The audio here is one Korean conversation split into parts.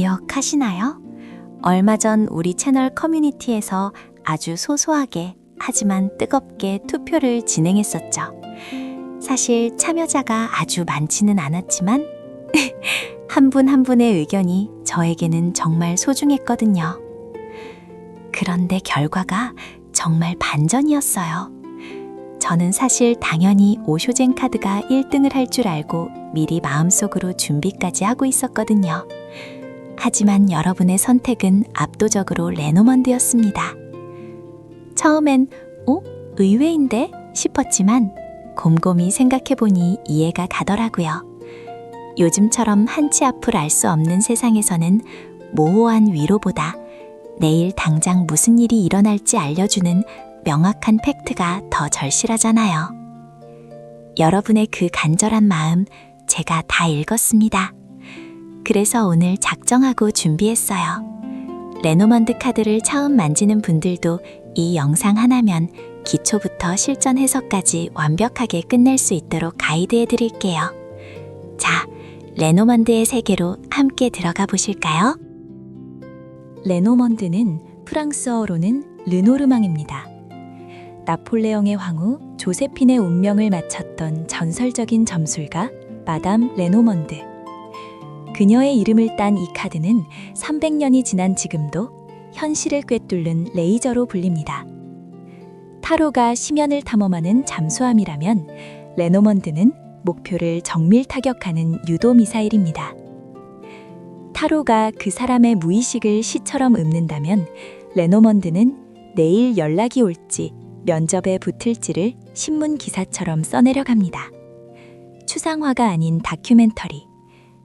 기억하시나요? 얼마 전 우리 채널 커뮤니티에서 아주 소소하게 하지만 뜨겁게 투표를 진행했었죠. 사실 참여자가 아주 많지는 않았지만 한 분 한 분의 의견이 저에게는 정말 소중했거든요. 그런데 결과가 정말 반전이었어요. 저는 사실 당연히 오쇼젠 카드가 1등을 할 줄 알고 미리 마음속으로 준비까지 하고 있었거든요. 하지만 여러분의 선택은 압도적으로 레노먼드였습니다. 처음엔 의외인데 싶었지만 곰곰이 생각해보니 이해가 가더라고요. 요즘처럼 한치 앞을 알 수 없는 세상에서는 모호한 위로보다 내일 당장 무슨 일이 일어날지 알려주는 명확한 팩트가 더 절실하잖아요. 여러분의 그 간절한 마음 제가 다 읽었습니다. 그래서 오늘 작정하고 준비했어요. 레노먼드 카드를 처음 만지는 분들도 이 영상 하나면 기초부터 실전 해석까지 완벽하게 끝낼 수 있도록 가이드해 드릴게요. 자, 레노먼드의 세계로 함께 들어가 보실까요? 레노먼드는 프랑스어로는 르노르망입니다. 나폴레옹의 황후 조세핀의 운명을 맞췄던 전설적인 점술가 마담 레노먼드. 그녀의 이름을 딴 이 카드는 300년이 지난 지금도 현실을 꿰뚫는 레이저로 불립니다. 타로가 심연을 탐험하는 잠수함이라면 레노먼드는 목표를 정밀 타격하는 유도 미사일입니다. 타로가 그 사람의 무의식을 시처럼 읊는다면 레노먼드는 내일 연락이 올지 면접에 붙을지를 신문 기사처럼 써내려갑니다. 추상화가 아닌 다큐멘터리.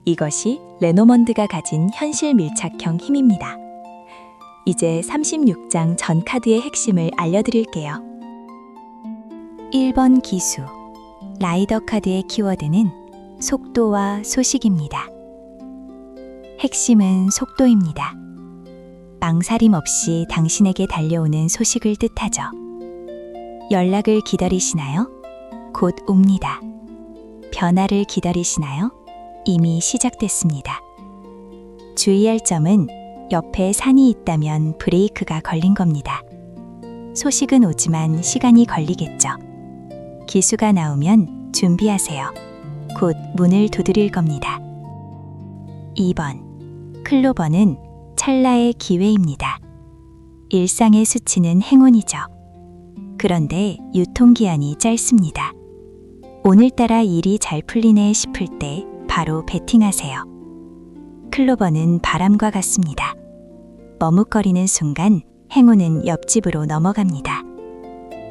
이것이 레노먼드가 가진 현실 밀착형 힘입니다. 이제 36장 전 카드의 핵심을 알려드릴게요. 1번 기수. 라이더 카드의 키워드는 속도와 소식입니다. 핵심은 속도입니다. 망설임 없이 당신에게 달려오는 소식을 뜻하죠. 연락을 기다리시나요? 곧 옵니다. 변화를 기다리시나요? 이미 시작됐습니다. 주의할 점은 옆에 산이 있다면 브레이크가 걸린 겁니다. 소식은 오지만 시간이 걸리겠죠. 기수가 나오면 준비하세요. 곧 문을 두드릴 겁니다. 2번. 클로버는 찰나의 기회입니다. 일상의 수치는 행운이죠. 그런데 유통기한이 짧습니다. 오늘따라 일이 잘 풀리네 싶을 때 바로 베팅하세요. 클로버는 바람과 같습니다. 머뭇거리는 순간 행운은 옆집으로 넘어갑니다.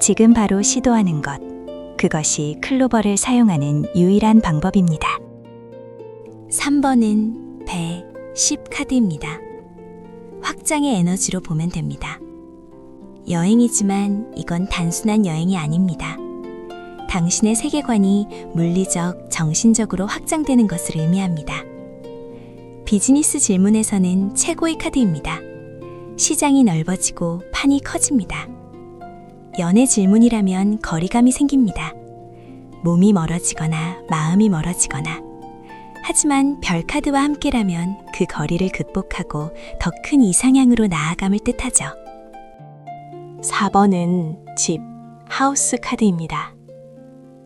지금 바로 시도하는 것, 그것이 클로버를 사용하는 유일한 방법입니다. 3번은 배, 10 카드입니다. 확장의 에너지로 보면 됩니다. 여행이지만 이건 단순한 여행이 아닙니다. 당신의 세계관이 물리적, 정신적으로 확장되는 것을 의미합니다. 비즈니스 질문에서는 최고의 카드입니다. 시장이 넓어지고 판이 커집니다. 연애 질문이라면 거리감이 생깁니다. 몸이 멀어지거나 마음이 멀어지거나. 하지만 별 카드와 함께라면 그 거리를 극복하고 더 큰 이상향으로 나아감을 뜻하죠. 4번은 집, 하우스 카드입니다.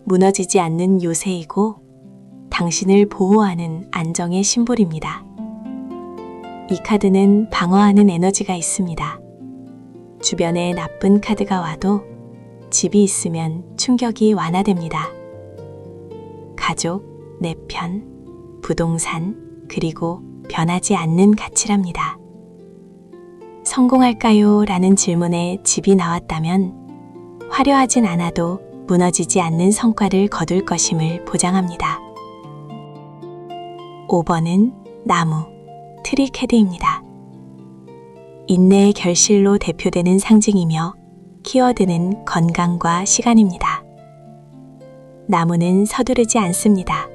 무너지지 않는 요새이고 당신을 보호하는 안정의 심볼입니다. 이 카드는 방어하는 에너지가 있습니다. 주변에 나쁜 카드가 와도 집이 있으면 충격이 완화됩니다. 가족, 내 편, 부동산, 그리고 변하지 않는 가치랍니다. 성공할까요? 라는 질문에 집이 나왔다면 화려하진 않아도 무너지지 않는 성과를 거둘 것임을 보장합니다. 5번은 나무, 트리 카드입니다. 인내의 결실로 대표되는 상징이며 키워드는 건강과 시간입니다. 나무는 서두르지 않습니다.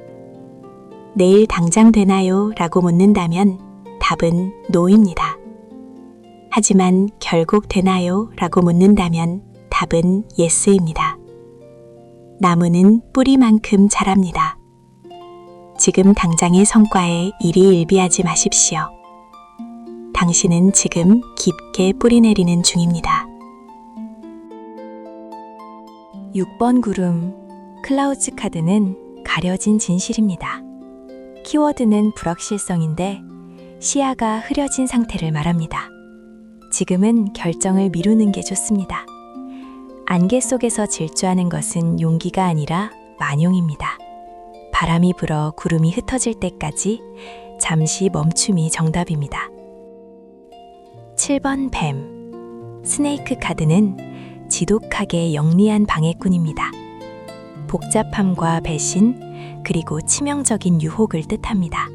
내일 당장 되나요? 라고 묻는다면 답은 노입니다. 하지만 결국 되나요? 라고 묻는다면 답은 예스입니다. 나무는 뿌리만큼 자랍니다. 지금 당장의 성과에 일희일비하지 마십시오. 당신은 지금 깊게 뿌리내리는 중입니다. 6번 구름, 클라우즈 카드는 가려진 진실입니다. 키워드는 불확실성인데 시야가 흐려진 상태를 말합니다. 지금은 결정을 미루는 게 좋습니다. 안개 속에서 질주하는 것은 용기가 아니라 만용입니다. 바람이 불어 구름이 흩어질 때까지 잠시 멈춤이 정답입니다. 7번 뱀, 스네이크 카드는 지독하게 영리한 방해꾼입니다. 복잡함과 배신, 그리고 치명적인 유혹을 뜻합니다.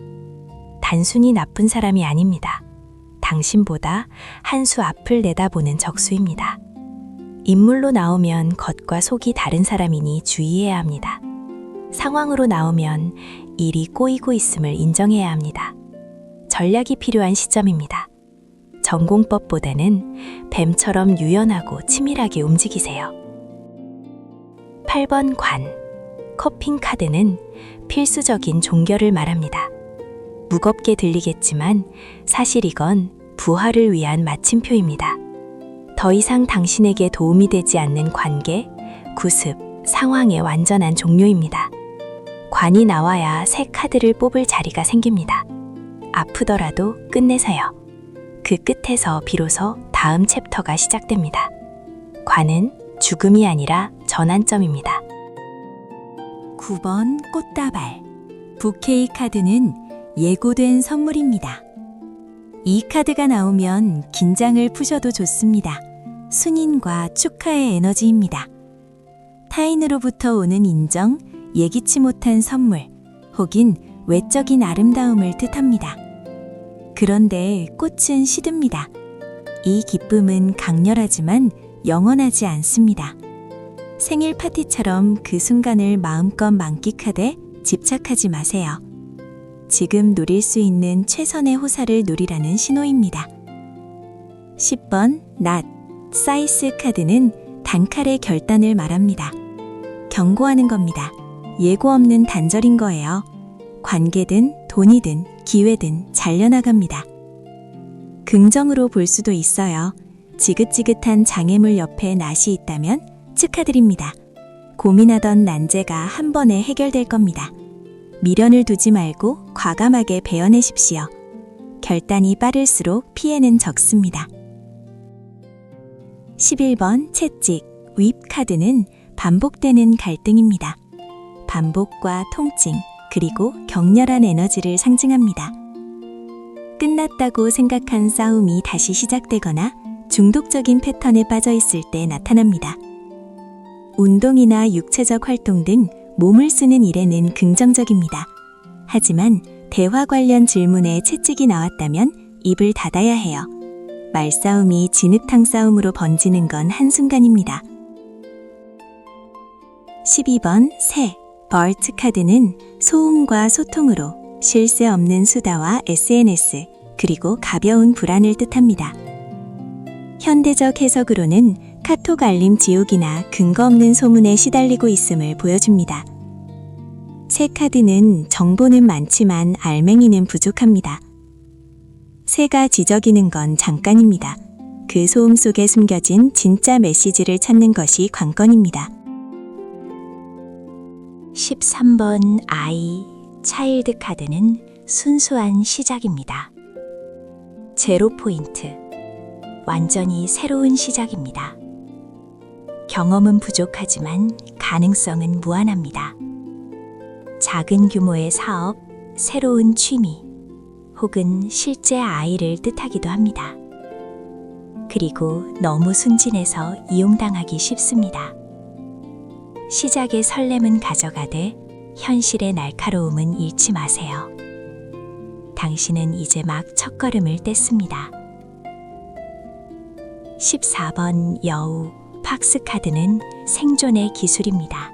단순히 나쁜 사람이 아닙니다. 당신보다 한 수 앞을 내다보는 적수입니다. 인물로 나오면 겉과 속이 다른 사람이니 주의해야 합니다. 상황으로 나오면 일이 꼬이고 있음을 인정해야 합니다. 전략이 필요한 시점입니다. 전공법보다는 뱀처럼 유연하고 치밀하게 움직이세요. 8번 관, 커핑 카드는 필수적인 종결을 말합니다. 무겁게 들리겠지만 사실 이건 부활을 위한 마침표입니다. 더 이상 당신에게 도움이 되지 않는 관계, 구습, 상황의 완전한 종료입니다. 관이 나와야 새 카드를 뽑을 자리가 생깁니다. 아프더라도 끝내세요. 그 끝에서 비로소 다음 챕터가 시작됩니다. 관은 죽음이 아니라 전환점입니다. 9번 꽃다발, 부케이 카드는 예고된 선물입니다. 이 카드가 나오면 긴장을 푸셔도 좋습니다. 순인과 축하의 에너지입니다. 타인으로부터 오는 인정, 예기치 못한 선물, 혹은 외적인 아름다움을 뜻합니다. 그런데 꽃은 시듭니다. 이 기쁨은 강렬하지만 영원하지 않습니다. 생일 파티처럼 그 순간을 마음껏 만끽하되 집착하지 마세요. 지금 누릴 수 있는 최선의 호사를 누리라는 신호입니다. 10번 낫, 사이스 카드는 단칼의 결단을 말합니다. 경고하는 겁니다. 예고 없는 단절인 거예요. 관계든 돈이든 기회든 잘려나갑니다. 긍정으로 볼 수도 있어요. 지긋지긋한 장애물 옆에 낫이 있다면 축하드립니다. 고민하던 난제가 한 번에 해결될 겁니다. 미련을 두지 말고 과감하게 베어내십시오. 결단이 빠를수록 피해는 적습니다. 11번 채찍, 윕 카드는 반복되는 갈등입니다. 반복과 통증, 그리고 격렬한 에너지를 상징합니다. 끝났다고 생각한 싸움이 다시 시작되거나 중독적인 패턴에 빠져 있을 때 나타납니다. 운동이나 육체적 활동 등 몸을 쓰는 일에는 긍정적입니다. 하지만 대화 관련 질문에 채찍이 나왔다면 입을 닫아야 해요. 말싸움이 진흙탕 싸움으로 번지는 건 한순간입니다. 12번 새, 벌트 카드는 소음과 소통으로 쉴 새 없는 수다와 SNS, 그리고 가벼운 불안을 뜻합니다. 현대적 해석으로는 카톡 알림 지옥이나 근거 없는 소문에 시달리고 있음을 보여줍니다. 새 카드는 정보는 많지만 알맹이는 부족합니다. 새가 지저귀는 건 잠깐입니다. 그 소음 속에 숨겨진 진짜 메시지를 찾는 것이 관건입니다. 13번 아이, 차일드 카드는 순수한 시작입니다. 제로 포인트, 완전히 새로운 시작입니다. 경험은 부족하지만 가능성은 무한합니다. 작은 규모의 사업, 새로운 취미, 혹은 실제 아이를 뜻하기도 합니다. 그리고 너무 순진해서 이용당하기 쉽습니다. 시작의 설렘은 가져가되 현실의 날카로움은 잃지 마세요. 당신은 이제 막 첫걸음을 뗐습니다. 14번 여우, 팍스 카드는 생존의 기술입니다.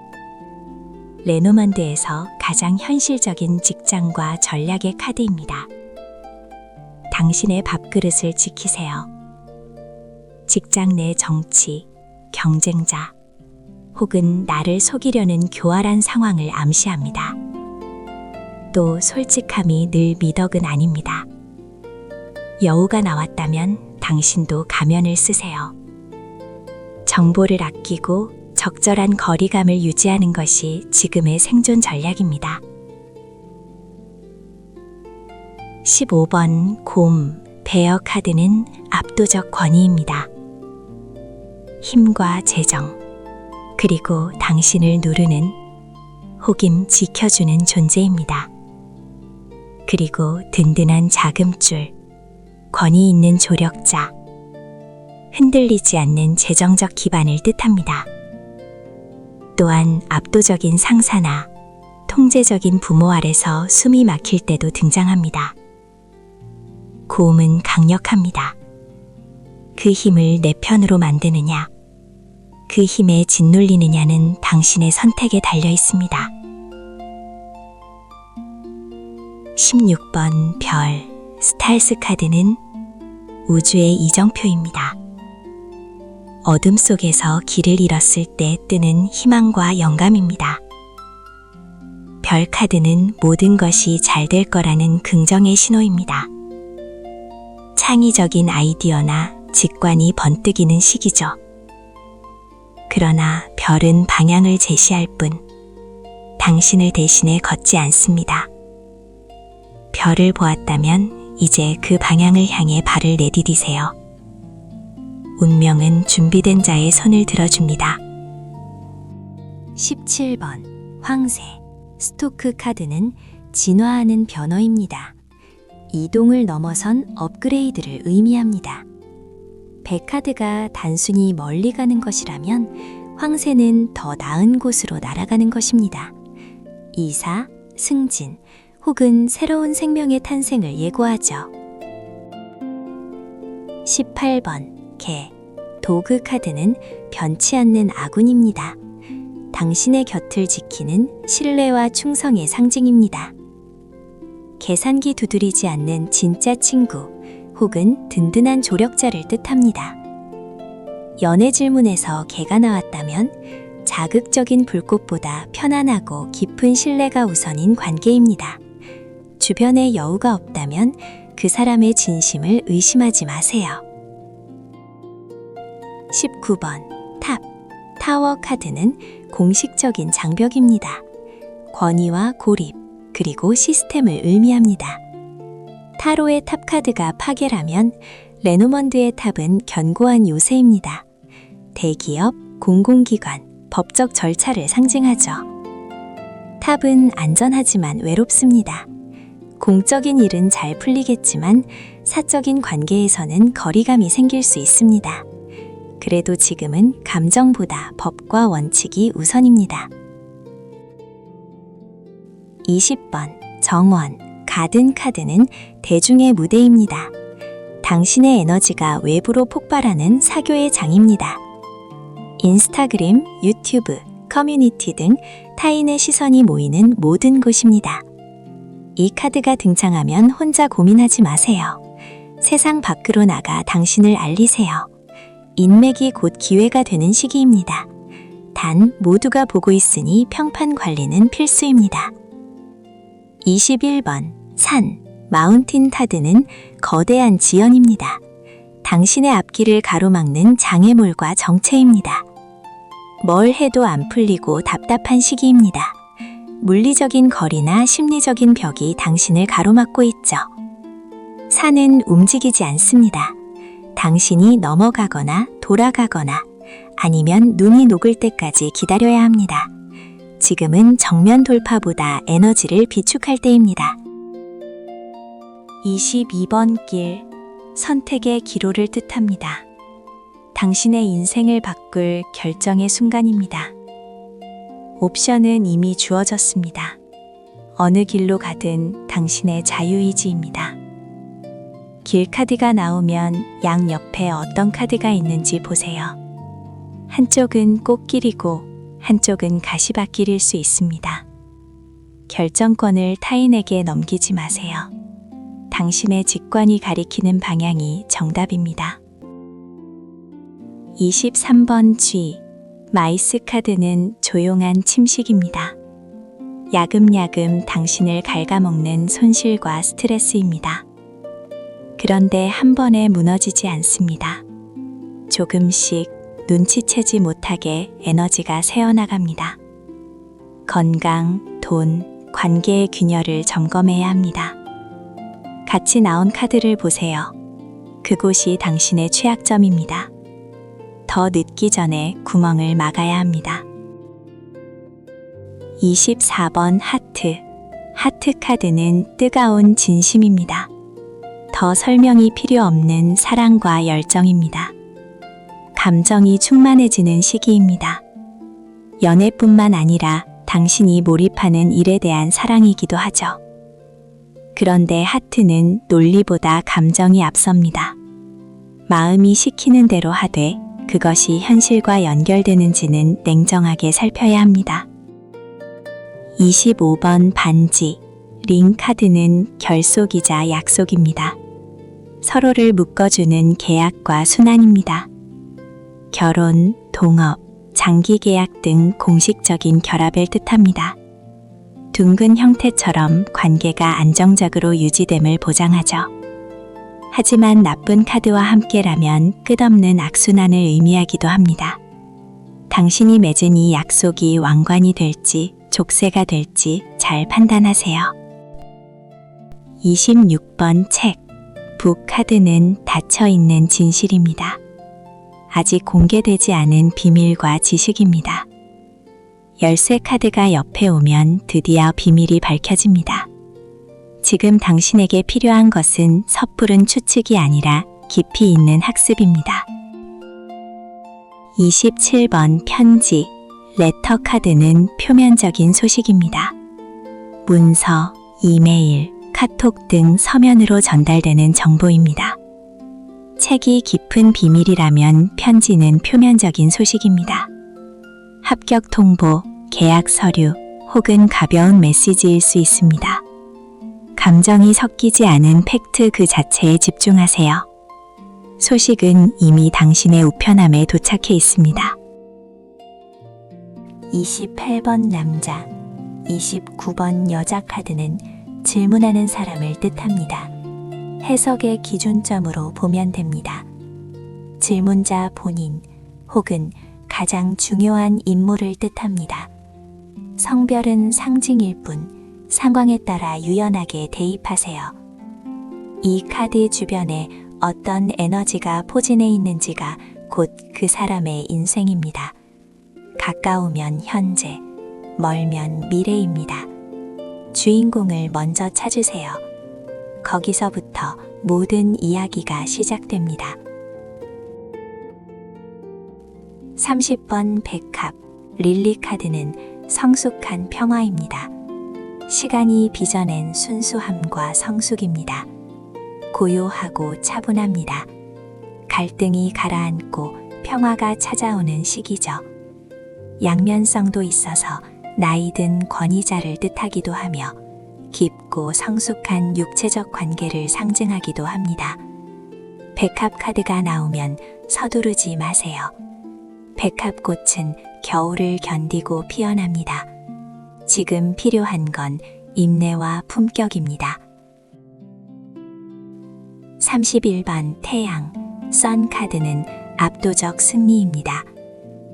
레노만드에서 가장 현실적인 직장과 전략의 카드입니다. 당신의 밥그릇을 지키세요. 직장 내 정치, 경쟁자, 혹은 나를 속이려는 교활한 상황을 암시합니다. 또 솔직함이 늘 미덕은 아닙니다. 여우가 나왔다면 당신도 가면을 쓰세요. 정보를 아끼고 적절한 거리감을 유지하는 것이 지금의 생존 전략입니다. 15번 곰, 베어 카드는 압도적 권위입니다. 힘과 재정, 그리고 당신을 누르는 혹은 지켜주는 존재입니다. 그리고 든든한 자금줄, 권위 있는 조력자, 흔들리지 않는 재정적 기반을 뜻합니다. 또한 압도적인 상사나 통제적인 부모 아래서 숨이 막힐 때도 등장합니다. 곰은 강력합니다. 그 힘을 내 편으로 만드느냐, 그 힘에 짓눌리느냐는 당신의 선택에 달려 있습니다. 16번 별, 스탈스 카드는 우주의 이정표입니다. 어둠 속에서 길을 잃었을 때 뜨는 희망과 영감입니다. 별 카드는 모든 것이 잘 될 거라는 긍정의 신호입니다. 창의적인 아이디어나 직관이 번뜩이는 시기죠. 그러나 별은 방향을 제시할 뿐 당신을 대신해 걷지 않습니다. 별을 보았다면 이제 그 방향을 향해 발을 내디디세요. 운명은 준비된 자의 손을 들어줍니다. 17번 황새, 스토크 카드는 진화하는 변화입니다. 이동을 넘어선 업그레이드를 의미합니다. 배 카드가 단순히 멀리 가는 것이라면 황새는 더 나은 곳으로 날아가는 것입니다. 이사, 승진, 혹은 새로운 생명의 탄생을 예고하죠. 18번 개, 도그 카드는 변치 않는 아군입니다. 당신의 곁을 지키는 신뢰와 충성의 상징입니다. 계산기 두드리지 않는 진짜 친구 혹은 든든한 조력자를 뜻합니다. 연애 질문에서 개가 나왔다면 자극적인 불꽃보다 편안하고 깊은 신뢰가 우선인 관계입니다. 주변에 여우가 없다면 그 사람의 진심을 의심하지 마세요. 19번 탑, 타워 카드는 공식적인 장벽입니다. 권위와 고립, 그리고 시스템을 의미합니다. 타로의 탑 카드가 파괴라면 레노먼드의 탑은 견고한 요새입니다. 대기업, 공공기관, 법적 절차를 상징하죠. 탑은 안전하지만 외롭습니다. 공적인 일은 잘 풀리겠지만 사적인 관계에서는 거리감이 생길 수 있습니다. 그래도 지금은 감정보다 법과 원칙이 우선입니다. 20번 정원, 가든 카드는 대중의 무대입니다. 당신의 에너지가 외부로 폭발하는 사교의 장입니다. 인스타그램, 유튜브, 커뮤니티 등 타인의 시선이 모이는 모든 곳입니다. 이 카드가 등장하면 혼자 고민하지 마세요. 세상 밖으로 나가 당신을 알리세요. 인맥이 곧 기회가 되는 시기입니다. 단 모두가 보고 있으니 평판 관리는 필수입니다. 21번 산, 마운틴 타드는 거대한 지연입니다. 당신의 앞길을 가로막는 장애물과 정체입니다. 뭘 해도 안 풀리고 답답한 시기입니다. 물리적인 거리나 심리적인 벽이 당신을 가로막고 있죠. 산은 움직이지 않습니다. 당신이 넘어가거나 돌아가거나 아니면 눈이 녹을 때까지 기다려야 합니다. 지금은 정면 돌파보다 에너지를 비축할 때입니다. 22번 길, 선택의 기로를 뜻합니다. 당신의 인생을 바꿀 결정의 순간입니다. 옵션은 이미 주어졌습니다. 어느 길로 가든 당신의 자유의지입니다. 길 카드가 나오면 양 옆에 어떤 카드가 있는지 보세요. 한쪽은 꽃길이고 한쪽은 가시밭길일 수 있습니다. 결정권을 타인에게 넘기지 마세요. 당신의 직관이 가리키는 방향이 정답입니다. 23번 G, 마이스 카드는 조용한 침식입니다. 야금야금 당신을 갉아먹는 손실과 스트레스입니다. 그런데 한 번에 무너지지 않습니다. 조금씩 눈치채지 못하게 에너지가 새어나갑니다. 건강, 돈, 관계의 균열을 점검해야 합니다. 같이 나온 카드를 보세요. 그곳이 당신의 취약점입니다. 더 늦기 전에 구멍을 막아야 합니다. 24번 하트. 하트 카드는 뜨거운 진심입니다. 더 설명이 필요 없는 사랑과 열정입니다. 감정이 충만해지는 시기입니다. 연애뿐만 아니라 당신이 몰입하는 일에 대한 사랑이기도 하죠. 그런데 하트는 논리보다 감정이 앞섭니다. 마음이 시키는 대로 하되 그것이 현실과 연결되는지는 냉정하게 살펴야 합니다. 25번 반지. 링 카드는 결속이자 약속입니다. 서로를 묶어주는 계약과 순환입니다. 결혼, 동업, 장기 계약 등 공식적인 결합을 뜻합니다. 둥근 형태처럼 관계가 안정적으로 유지됨을 보장하죠. 하지만 나쁜 카드와 함께라면 끝없는 악순환을 의미하기도 합니다. 당신이 맺은 이 약속이 왕관이 될지 족쇄가 될지 잘 판단하세요. 26번 책. 북 카드는 닫혀있는 진실입니다. 아직 공개되지 않은 비밀과 지식입니다. 열쇠 카드가 옆에 오면 드디어 비밀이 밝혀집니다. 지금 당신에게 필요한 것은 섣부른 추측이 아니라 깊이 있는 학습입니다. 27번 편지. 레터 카드는 표면적인 소식입니다. 문서, 이메일, 카톡 등 서면으로 전달되는 정보입니다. 책이 깊은 비밀이라면 편지는 표면적인 소식입니다. 합격 통보, 계약 서류 혹은 가벼운 메시지일 수 있습니다. 감정이 섞이지 않은 팩트 그 자체에 집중하세요. 소식은 이미 당신의 우편함에 도착해 있습니다. 28번 남자, 29번 여자 카드는 질문하는 사람을 뜻합니다. 해석의 기준점으로 보면 됩니다. 질문자 본인 혹은 가장 중요한 인물을 뜻합니다. 성별은 상징일 뿐 상황에 따라 유연하게 대입하세요. 이 카드 주변에 어떤 에너지가 포진해 있는지가 곧 그 사람의 인생입니다. 가까우면 현재, 멀면 미래입니다. 주인공을 먼저 찾으세요. 거기서부터 모든 이야기가 시작됩니다. 30번 백합. 릴리 카드는 성숙한 평화입니다. 시간이 빚어낸 순수함과 성숙입니다. 고요하고 차분합니다. 갈등이 가라앉고 평화가 찾아오는 시기죠. 양면성도 있어서 나이든 권위자를 뜻하기도 하며 깊고 성숙한 육체적 관계를 상징하기도 합니다. 백합 카드가 나오면 서두르지 마세요. 백합꽃은 겨울을 견디고 피어납니다. 지금 필요한 건 인내와 품격입니다. 31번 태양. 선 카드는 압도적 승리입니다.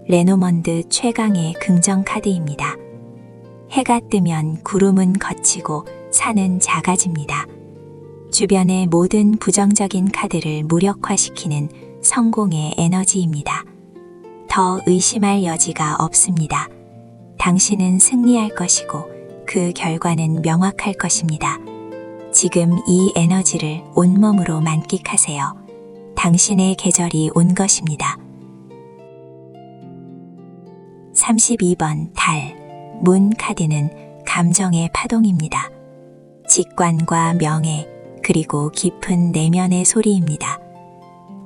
레노먼드 최강의 긍정 카드입니다. 해가 뜨면 구름은 걷히고 산은 작아집니다. 주변의 모든 부정적인 카드를 무력화시키는 성공의 에너지입니다. 더 의심할 여지가 없습니다. 당신은 승리할 것이고 그 결과는 명확할 것입니다. 지금 이 에너지를 온몸으로 만끽하세요. 당신의 계절이 온 것입니다. 32번 달. 문 카드는 감정의 파동입니다. 직관과 명예, 그리고 깊은 내면의 소리입니다.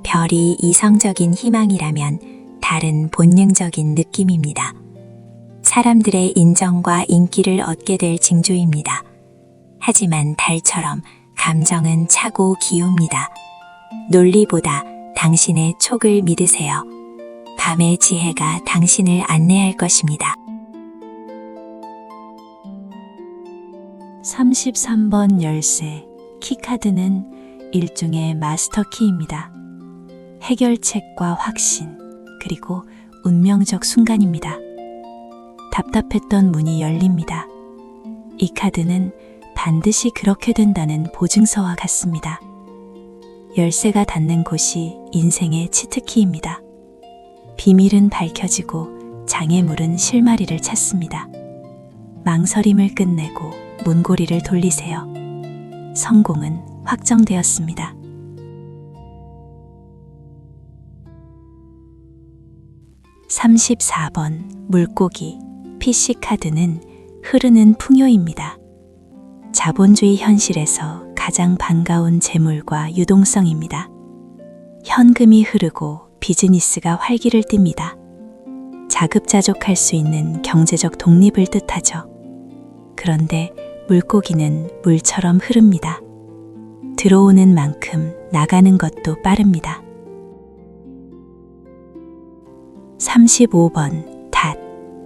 별이 이성적인 희망이라면 달은 본능적인 느낌입니다. 사람들의 인정과 인기를 얻게 될 징조입니다. 하지만 달처럼 감정은 차고 기웁니다. 논리보다 당신의 촉을 믿으세요. 밤의 지혜가 당신을 안내할 것입니다. 33번 열쇠. 키카드는 일종의 마스터 키입니다. 해결책과 확신, 그리고 운명적 순간입니다. 답답했던 문이 열립니다. 이 카드는 반드시 그렇게 된다는 보증서와 같습니다. 열쇠가 닿는 곳이 인생의 치트키입니다. 비밀은 밝혀지고 장애물은 실마리를 찾습니다. 망설임을 끝내고 문고리를 돌리세요. 성공은 확정되었습니다. (34번) 물고기 PC카드는 흐르는 풍요입니다. 자본주의 현실에서 가장 반가운 재물과 유동성입니다. 현금이 흐르고 비즈니스가 활기를 띱니다. 자급자족할 수 있는 경제적 독립을 뜻하죠. 그런데 물고기는 물처럼 흐릅니다. 들어오는 만큼 나가는 것도 빠릅니다. 35번 닷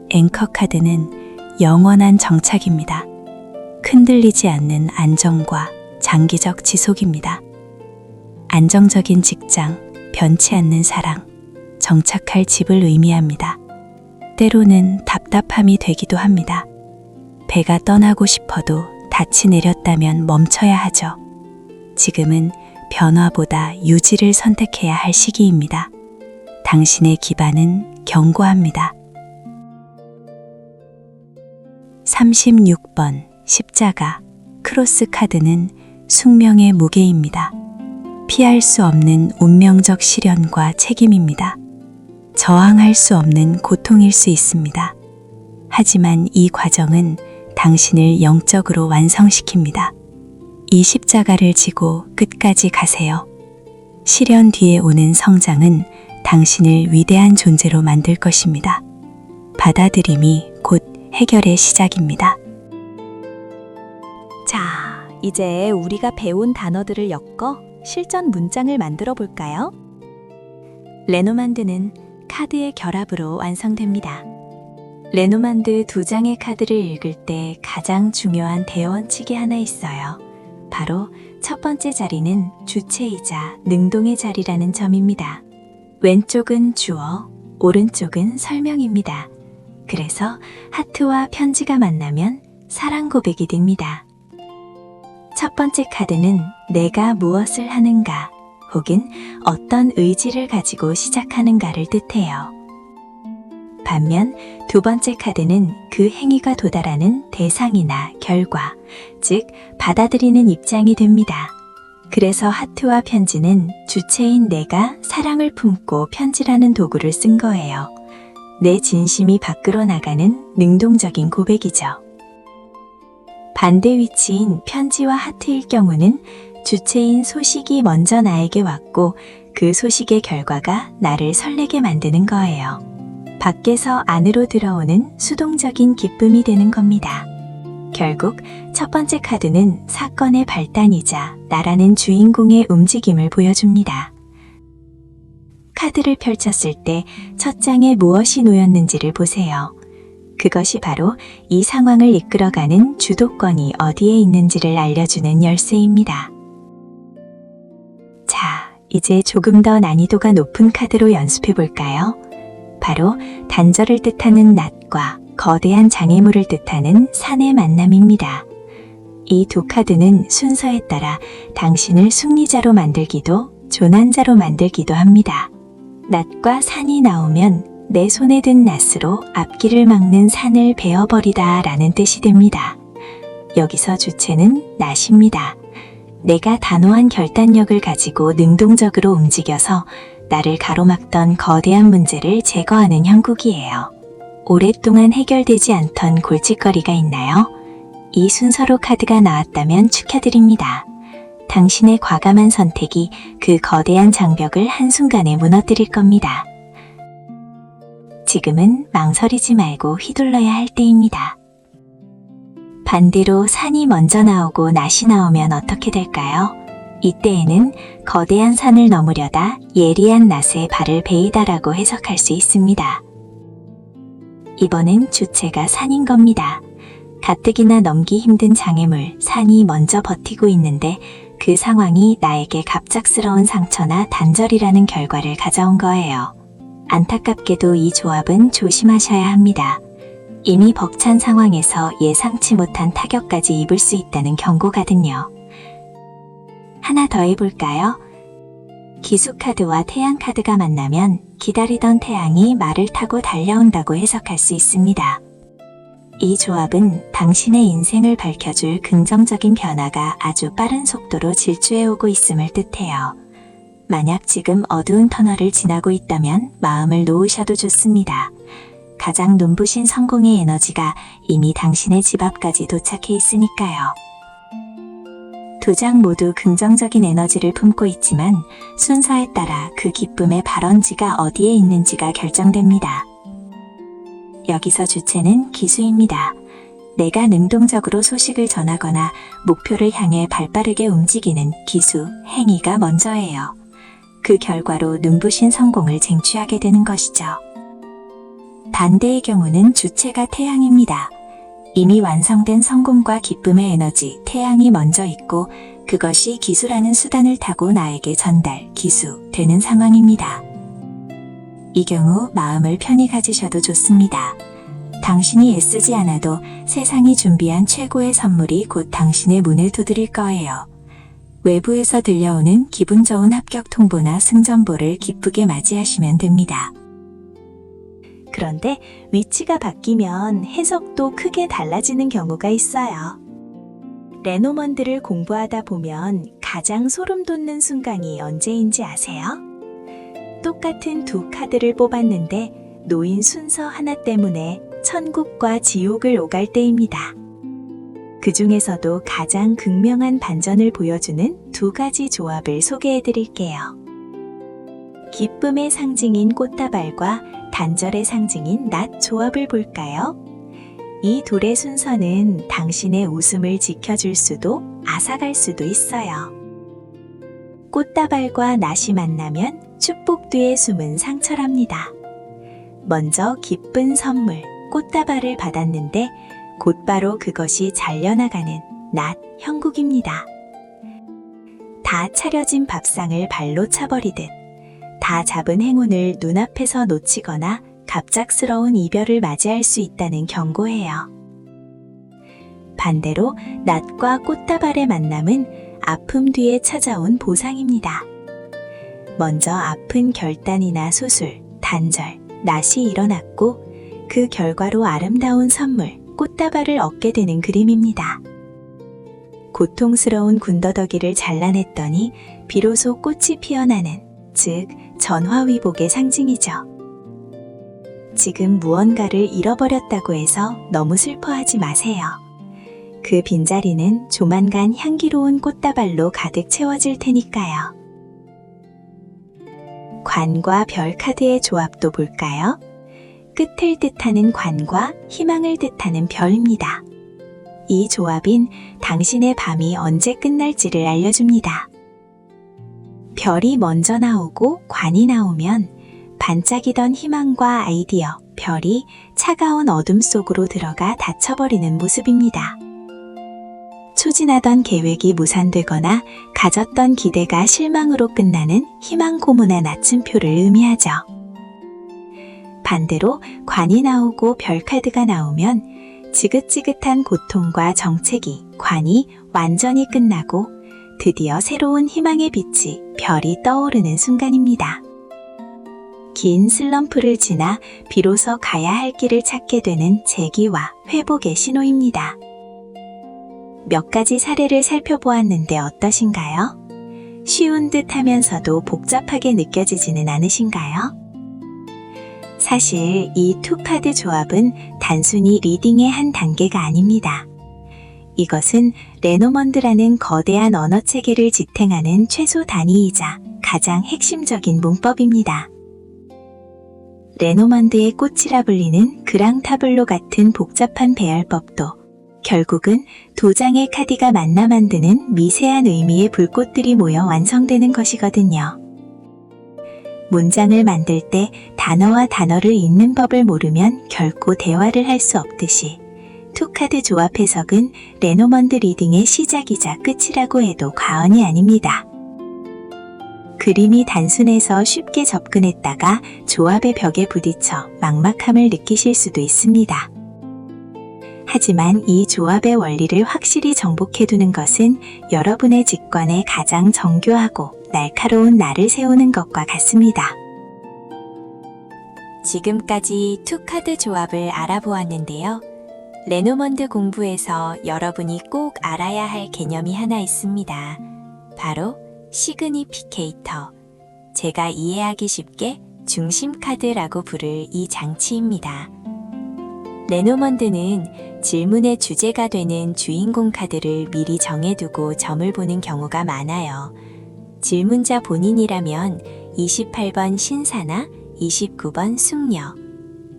앵커 카드는 영원한 정착입니다. 흔들리지 않는 안정과 장기적 지속입니다. 안정적인 직장, 변치 않는 사랑, 정착할 집을 의미합니다. 때로는 답답함이 되기도 합니다. 배가 떠나고 싶어도 닻이 내렸다면 멈춰야 하죠. 지금은 변화보다 유지를 선택해야 할 시기입니다. 당신의 기반은 견고합니다. 36번 십자가 크로스 카드는 숙명의 무게입니다. 피할 수 없는 운명적 시련과 책임입니다. 저항할 수 없는 고통일 수 있습니다. 하지만 이 과정은 당신을 영적으로 완성시킵니다. 이 십자가를 지고 끝까지 가세요. 시련 뒤에 오는 성장은 당신을 위대한 존재로 만들 것입니다. 받아들임이 곧 해결의 시작입니다. 자, 이제 우리가 배운 단어들을 엮어 실전 문장을 만들어 볼까요? 레노만드는 카드의 결합으로 완성됩니다. 레노만드 2장의 카드를 읽을 때 가장 중요한 대원칙이 하나 있어요. 바로 첫 번째 자리는 주체이자 능동의 자리라는 점입니다. 왼쪽은 주어, 오른쪽은 설명입니다. 그래서 하트와 편지가 만나면 사랑 고백이 됩니다. 첫 번째 카드는 내가 무엇을 하는가 혹은 어떤 의지를 가지고 시작하는가를 뜻해요. 반면 두 번째 카드는 그 행위가 도달하는 대상이나 결과, 즉 받아들이는 입장이 됩니다. 그래서 하트와 편지는 주체인 내가 사랑을 품고 편지라는 도구를 쓴 거예요. 내 진심이 밖으로 나가는 능동적인 고백이죠. 반대 위치인 편지와 하트일 경우는 주체인 소식이 먼저 나에게 왔고 그 소식의 결과가 나를 설레게 만드는 거예요. 밖에서 안으로 들어오는 수동적인 기쁨이 되는 겁니다. 결국 첫 번째 카드는 사건의 발단이자 나라는 주인공의 움직임을 보여줍니다. 카드를 펼쳤을 때 첫 장에 무엇이 놓였는지를 보세요. 그것이 바로 이 상황을 이끌어가는 주도권이 어디에 있는지를 알려주는 열쇠입니다. 자, 이제 조금 더 난이도가 높은 카드로 연습해 볼까요? 바로 단절을 뜻하는 낫과 거대한 장애물을 뜻하는 산의 만남입니다. 이 두 카드는 순서에 따라 당신을 승리자로 만들기도 조난자로 만들기도 합니다. 낫과 산이 나오면 내 손에 든 낫으로 앞길을 막는 산을 베어버리다 라는 뜻이 됩니다. 여기서 주체는 낫입니다. 내가 단호한 결단력을 가지고 능동적으로 움직여서 나를 가로막던 거대한 문제를 제거하는 형국이에요. 오랫동안 해결되지 않던 골칫거리가 있나요? 이 순서로 카드가 나왔다면 축하드립니다. 당신의 과감한 선택이 그 거대한 장벽을 한순간에 무너뜨릴 겁니다. 지금은 망설이지 말고 휘둘러야 할 때입니다. 반대로 산이 먼저 나오고 낫이 나오면 어떻게 될까요? 이때에는 거대한 산을 넘으려다 예리한 낫에 발을 베이다라고 해석할 수 있습니다. 이번엔 주체가 산인 겁니다. 가뜩이나 넘기 힘든 장애물 산이 먼저 버티고 있는데 그 상황이 나에게 갑작스러운 상처나 단절이라는 결과를 가져온 거예요. 안타깝게도 이 조합은 조심하셔야 합니다. 이미 벅찬 상황에서 예상치 못한 타격까지 입을 수 있다는 경고거든요. 하나 더 해볼까요? 기수카드와 태양카드가 만나면 기다리던 태양이 말을 타고 달려온다고 해석할 수 있습니다. 이 조합은 당신의 인생을 밝혀줄 긍정적인 변화가 아주 빠른 속도로 질주해오고 있음을 뜻해요. 만약 지금 어두운 터널을 지나고 있다면 마음을 놓으셔도 좋습니다. 가장 눈부신 성공의 에너지가 이미 당신의 집 앞까지 도착해 있으니까요. 두 장 모두 긍정적인 에너지를 품고 있지만 순서에 따라 그 기쁨의 발원지가 어디에 있는지가 결정됩니다. 여기서 주체는 기수입니다. 내가 능동적으로 소식을 전하거나 목표를 향해 발빠르게 움직이는 기수, 행위가 먼저예요. 그 결과로 눈부신 성공을 쟁취하게 되는 것이죠. 반대의 경우는 주체가 태양입니다. 이미 완성된 성공과 기쁨의 에너지, 태양이 먼저 있고 그것이 기수라는 수단을 타고 나에게 전달, 기수, 되는 상황입니다. 이 경우 마음을 편히 가지셔도 좋습니다. 당신이 애쓰지 않아도 세상이 준비한 최고의 선물이 곧 당신의 문을 두드릴 거예요. 외부에서 들려오는 기분 좋은 합격 통보나 승전보를 기쁘게 맞이하시면 됩니다. 그런데 위치가 바뀌면 해석도 크게 달라지는 경우가 있어요. 레노먼드를 공부하다 보면 가장 소름 돋는 순간이 언제인지 아세요? 똑같은 두 카드를 뽑았는데 놓인 순서 하나 때문에 천국과 지옥을 오갈 때입니다. 그 중에서도 가장 극명한 반전을 보여주는 두 가지 조합을 소개해 드릴게요. 기쁨의 상징인 꽃다발과 단절의 상징인 낫 조합을 볼까요? 이 둘의 순서는 당신의 웃음을 지켜줄 수도 앗아갈 수도 있어요. 꽃다발과 낫이 만나면 축복 뒤에 숨은 상처랍니다. 먼저 기쁜 선물, 꽃다발을 받았는데 곧바로 그것이 잘려나가는 낫, 형국입니다. 다 차려진 밥상을 발로 차버리듯 다 잡은 행운을 눈앞에서 놓치거나 갑작스러운 이별을 맞이할 수 있다는 경고예요. 반대로 낫과 꽃다발의 만남은 아픔 뒤에 찾아온 보상입니다. 먼저 아픈 결단이나 수술, 단절, 낫이 일어났고 그 결과로 아름다운 선물, 꽃다발을 얻게 되는 그림입니다. 고통스러운 군더더기를 잘라냈더니 비로소 꽃이 피어나는, 즉 전화위복의 상징이죠. 지금 무언가를 잃어버렸다고 해서 너무 슬퍼하지 마세요. 그 빈자리는 조만간 향기로운 꽃다발로 가득 채워질 테니까요. 관과 별 카드의 조합도 볼까요? 끝을 뜻하는 관과 희망을 뜻하는 별입니다. 이 조합인 당신의 밤이 언제 끝날지를 알려줍니다. 별이 먼저 나오고 관이 나오면 반짝이던 희망과 아이디어, 별이 차가운 어둠 속으로 들어가 닫혀버리는 모습입니다. 추진하던 계획이 무산되거나 가졌던 기대가 실망으로 끝나는 희망 고문의 나침표를 의미하죠. 반대로 관이 나오고 별 카드가 나오면 지긋지긋한 고통과 정체기, 관이 완전히 끝나고 드디어 새로운 희망의 빛이, 별이 떠오르는 순간입니다. 긴 슬럼프를 지나 비로소 가야 할 길을 찾게 되는 재기와 회복의 신호입니다. 몇 가지 사례를 살펴보았는데 어떠신가요? 쉬운 듯 하면서도 복잡하게 느껴지지는 않으신가요? 사실 이 투 카드 조합은 단순히 리딩의 한 단계가 아닙니다. 이것은 레노먼드라는 거대한 언어 체계를 지탱하는 최소 단위이자 가장 핵심적인 문법입니다. 레노먼드의 꽃이라 불리는 그랑타블로 같은 복잡한 배열법도 결국은 두 장의 카드가 만나 만드는 미세한 의미의 불꽃들이 모여 완성되는 것이거든요. 문장을 만들 때 단어와 단어를 잇는 법을 모르면 결코 대화를 할 수 없듯이 투카드 조합 해석은 레노먼드 리딩의 시작이자 끝이라고 해도 과언이 아닙니다. 그림이 단순해서 쉽게 접근했다가 조합의 벽에 부딪혀 막막함을 느끼실 수도 있습니다. 하지만 이 조합의 원리를 확실히 정복해두는 것은 여러분의 직관에 가장 정교하고 날카로운 날을 세우는 것과 같습니다. 지금까지 투카드 조합을 알아보았는데요. 레노먼드 공부에서 여러분이 꼭 알아야 할 개념이 하나 있습니다. 바로 시그니피케이터. 제가 이해하기 쉽게 중심카드라고 부를 이 장치입니다. 레노먼드는 질문의 주제가 되는 주인공 카드를 미리 정해두고 점을 보는 경우가 많아요. 질문자 본인이라면 28번 신사나 29번 숙녀,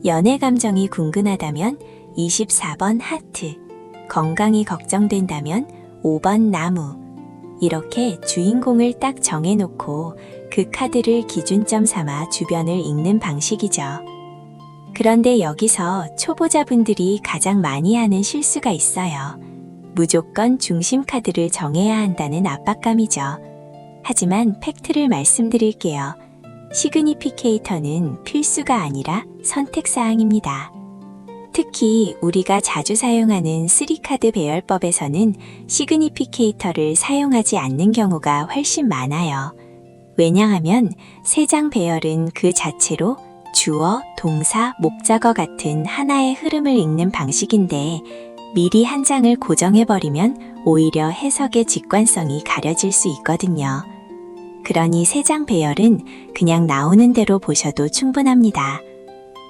연애 감정이 궁금하다면 24번 하트, 건강이 걱정된다면 5번 나무, 이렇게 주인공을 딱 정해놓고 그 카드를 기준점 삼아 주변을 읽는 방식이죠. 그런데 여기서 초보자분들이 가장 많이 하는 실수가 있어요. 무조건 중심 카드를 정해야 한다는 압박감이죠. 하지만 팩트를 말씀드릴게요. 시그니피케이터는 필수가 아니라 선택사항입니다. 특히 우리가 자주 사용하는 3카드 배열법에서는 시그니피케이터를 사용하지 않는 경우가 훨씬 많아요. 왜냐하면 3장 배열은 그 자체로 주어, 동사, 목적어 같은 하나의 흐름을 읽는 방식인데 미리 한 장을 고정해버리면 오히려 해석의 직관성이 가려질 수 있거든요. 그러니 3장 배열은 그냥 나오는 대로 보셔도 충분합니다.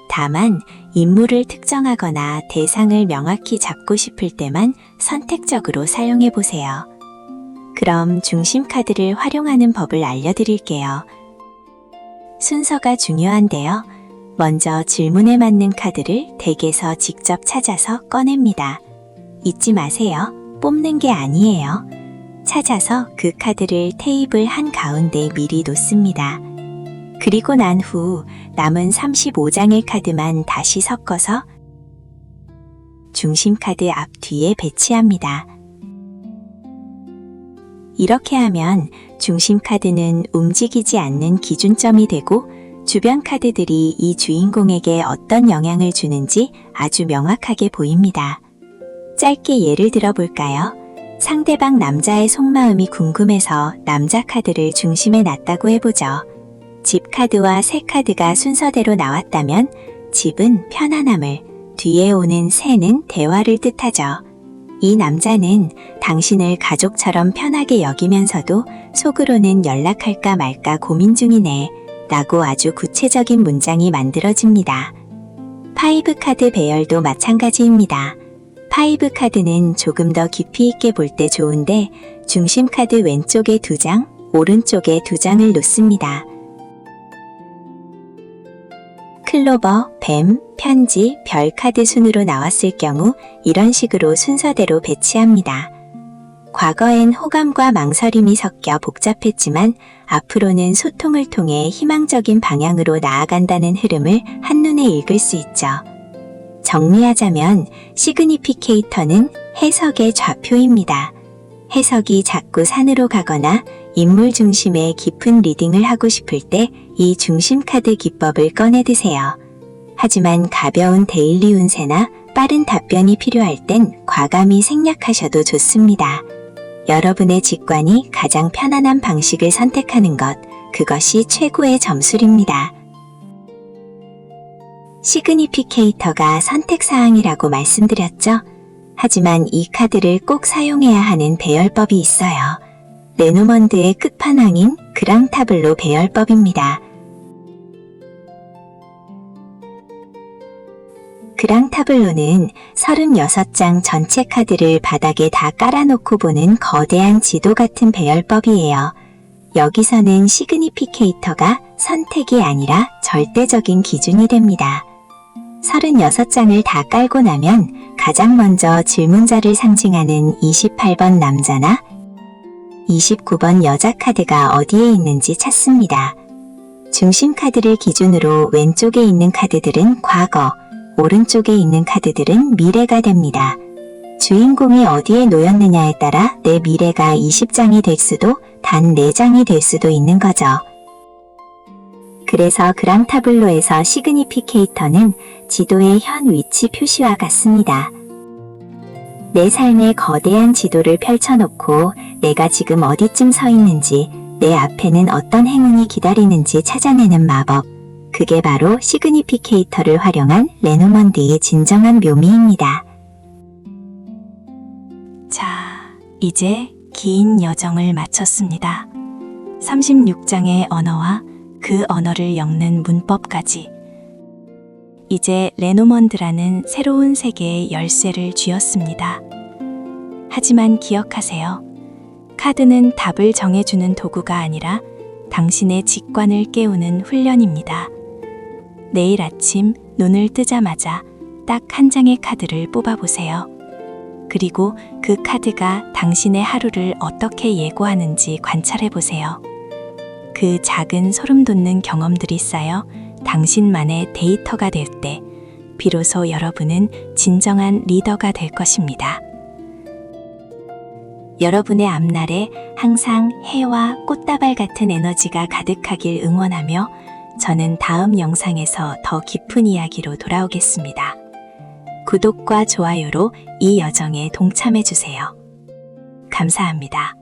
다만 인물을 특정하거나 대상을 명확히 잡고 싶을 때만 선택적으로 사용해 보세요. 그럼 중심 카드를 활용하는 법을 알려드릴게요. 순서가 중요한데요. 먼저 질문에 맞는 카드를 덱에서 직접 찾아서 꺼냅니다. 잊지 마세요. 뽑는 게 아니에요. 찾아서 그 카드를 테이블 한가운데 미리 놓습니다. 그리고 난 후 남은 35장의 카드만 다시 섞어서 중심 카드 앞뒤에 배치합니다. 이렇게 하면 중심 카드는 움직이지 않는 기준점이 되고 주변 카드들이 이 주인공에게 어떤 영향을 주는지 아주 명확하게 보입니다. 짧게 예를 들어볼까요? 상대방 남자의 속마음이 궁금해서 남자 카드를 중심에 놨다고 해보죠. 집 카드와 새 카드가 순서대로 나왔다면 집은 편안함을, 뒤에 오는 새는 대화를 뜻하죠. 이 남자는 당신을 가족처럼 편하게 여기면서도 속으로는 연락할까 말까 고민 중이네 라고 아주 구체적인 문장이 만들어집니다. 5 카드 배열도 마찬가지입니다. 5 카드는 조금 더 깊이 있게 볼 때 좋은데 중심 카드 왼쪽에 2장, 오른쪽에 2장을 놓습니다. 클로버, 뱀, 편지, 별 카드 순으로 나왔을 경우 이런 식으로 순서대로 배치합니다. 과거엔 호감과 망설임이 섞여 복잡했지만 앞으로는 소통을 통해 희망적인 방향으로 나아간다는 흐름을 한눈에 읽을 수 있죠. 정리하자면 시그니피케이터는 해석의 좌표입니다. 해석이 자꾸 산으로 가거나 인물 중심의 깊은 리딩을 하고 싶을 때 이 중심 카드 기법을 꺼내드세요. 하지만 가벼운 데일리 운세나 빠른 답변이 필요할 땐 과감히 생략하셔도 좋습니다. 여러분의 직관이 가장 편안한 방식을 선택하는 것, 그것이 최고의 점술입니다. 시그니피케이터가 선택사항이라고 말씀드렸죠? 하지만 이 카드를 꼭 사용해야 하는 배열법이 있어요. 레노먼드의 끝판왕인 그랑타블로 배열법입니다. 그랑타블로는 36장 전체 카드를 바닥에 다 깔아놓고 보는 거대한 지도 같은 배열법이에요. 여기서는 시그니피케이터가 선택이 아니라 절대적인 기준이 됩니다. 36장을 다 깔고 나면 가장 먼저 질문자를 상징하는 28번 남자나 29번 여자 카드가 어디에 있는지 찾습니다. 중심 카드를 기준으로 왼쪽에 있는 카드들은 과거, 오른쪽에 있는 카드들은 미래가 됩니다. 주인공이 어디에 놓였느냐에 따라 내 미래가 20장이 될 수도 단 4장이 될 수도 있는 거죠. 그래서 그랑타블로에서 시그니피케이터는 지도의 현 위치 표시와 같습니다. 내 삶의 거대한 지도를 펼쳐놓고 내가 지금 어디쯤 서 있는지, 내 앞에는 어떤 행운이 기다리는지 찾아내는 마법. 그게 바로 시그니피케이터를 활용한 레노먼드의 진정한 묘미입니다. 자, 이제 긴 여정을 마쳤습니다. 36장의 언어와 그 언어를 엮는 문법까지. 이제 레노먼드라는 새로운 세계의 열쇠를 쥐었습니다. 하지만 기억하세요. 카드는 답을 정해주는 도구가 아니라 당신의 직관을 깨우는 훈련입니다. 내일 아침 눈을 뜨자마자 딱 한 장의 카드를 뽑아보세요. 그리고 그 카드가 당신의 하루를 어떻게 예고하는지 관찰해보세요. 그 작은 소름 돋는 경험들이 쌓여 당신만의 데이터가 될 때 비로소 여러분은 진정한 리더가 될 것입니다. 여러분의 앞날에 항상 해와 꽃다발 같은 에너지가 가득하길 응원하며 저는 다음 영상에서 더 깊은 이야기로 돌아오겠습니다. 구독과 좋아요로 이 여정에 동참해주세요. 감사합니다.